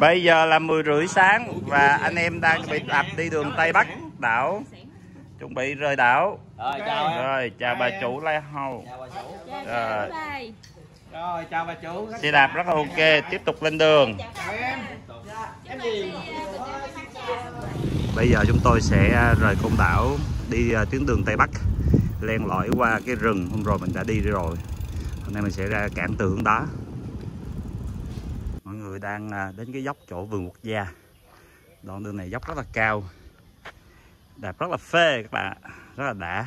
Bây giờ là 10 rưỡi sáng và anh em đang bị đạp đi đường Tây Bắc đảo, chuẩn bị rời đảo. Rồi chào bà chủ Lai Hầu. Rồi chào bà chủ. Xe đạp rất là ok, tiếp tục lên đường. Bây giờ chúng tôi sẽ rời Côn Đảo đi tuyến đường Tây Bắc, len lỏi qua cái rừng hôm rồi mình đã đi rồi. Hôm nay mình sẽ ra cảng Từ Hướng Đó. Mọi người đang đến cái dốc chỗ vườn quốc gia. Đoạn đường này dốc rất là cao, đạp rất là phê các bạn, rất là đã.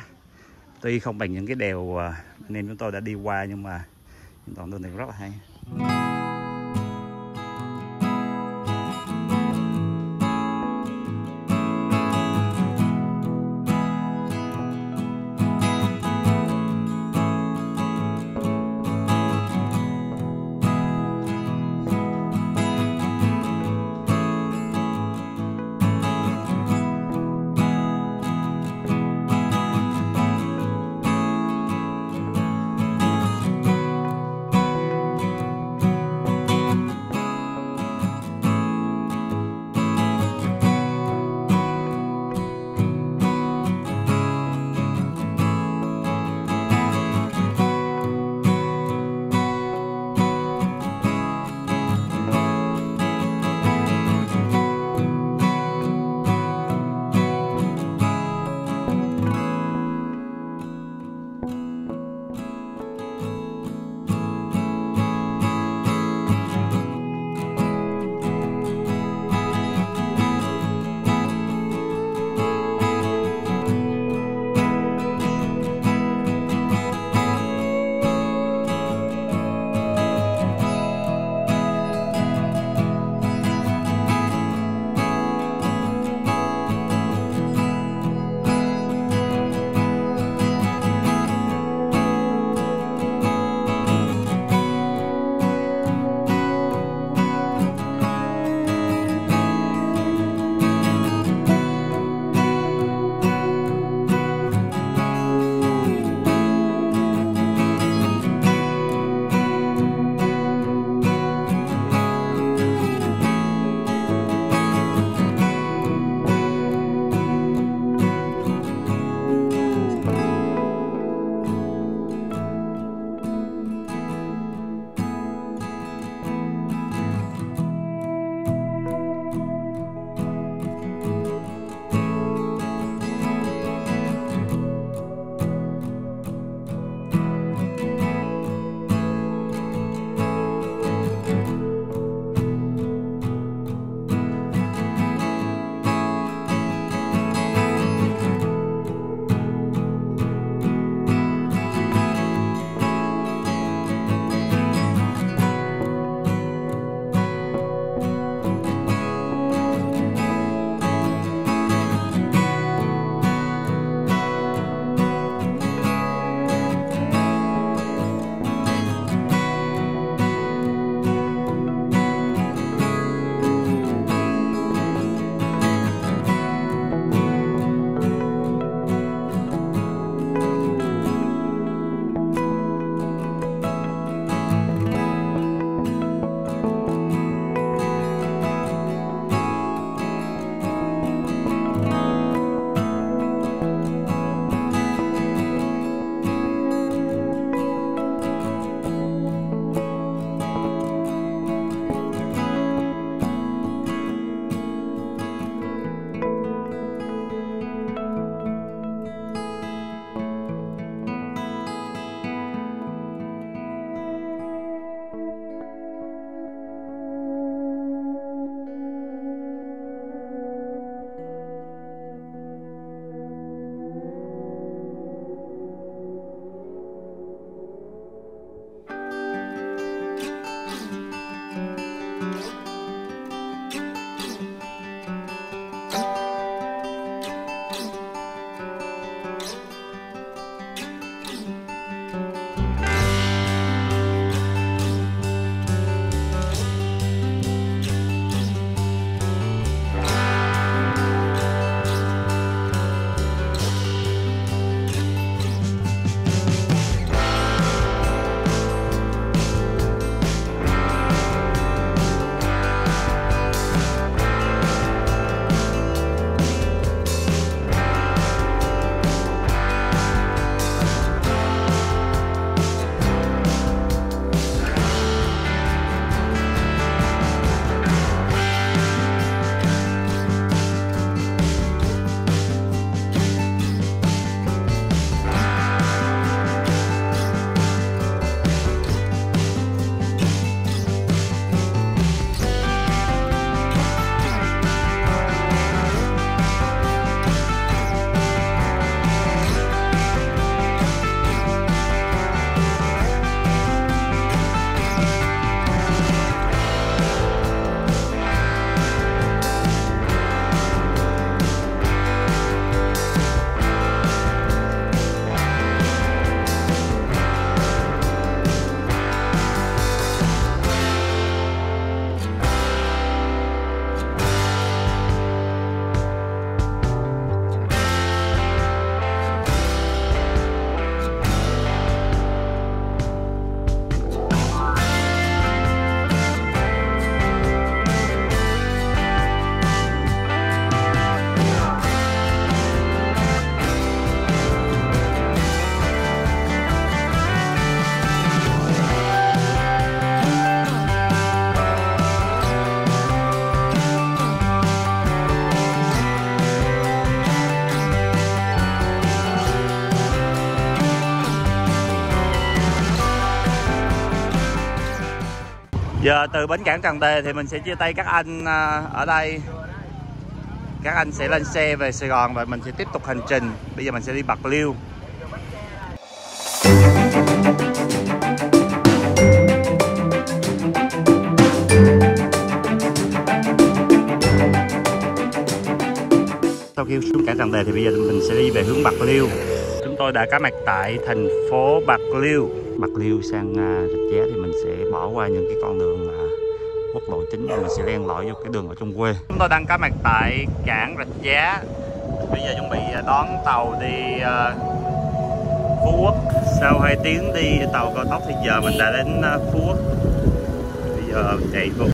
Tuy không bằng những cái đèo anh em chúng tôi đã đi qua, nhưng mà đoạn đường này rất là hay. Giờ từ bến cảng Trần Đề thì mình sẽ chia tay các anh ở đây. Các anh sẽ lên xe về Sài Gòn và mình sẽ tiếp tục hành trình. Bây giờ mình sẽ đi Bạc Liêu. Sau khi xuống cảng Trần Đề thì bây giờ mình sẽ đi về hướng Bạc Liêu. Chúng tôi đã có mặt tại thành phố Bạc Liêu. Bạc Liêu sang Rạch Giá thì mình sẽ bỏ qua những cái con đường quốc lộ chính và mình sẽ len lỏi vô cái đường ở trong quê. Chúng tôi đang có mặt tại cảng Rạch Giá. Bây giờ chuẩn bị đón tàu đi Phú Quốc. Sau 2 tiếng đi tàu cao tốc thì giờ mình đã đến Phú Quốc. Bây giờ chạy vô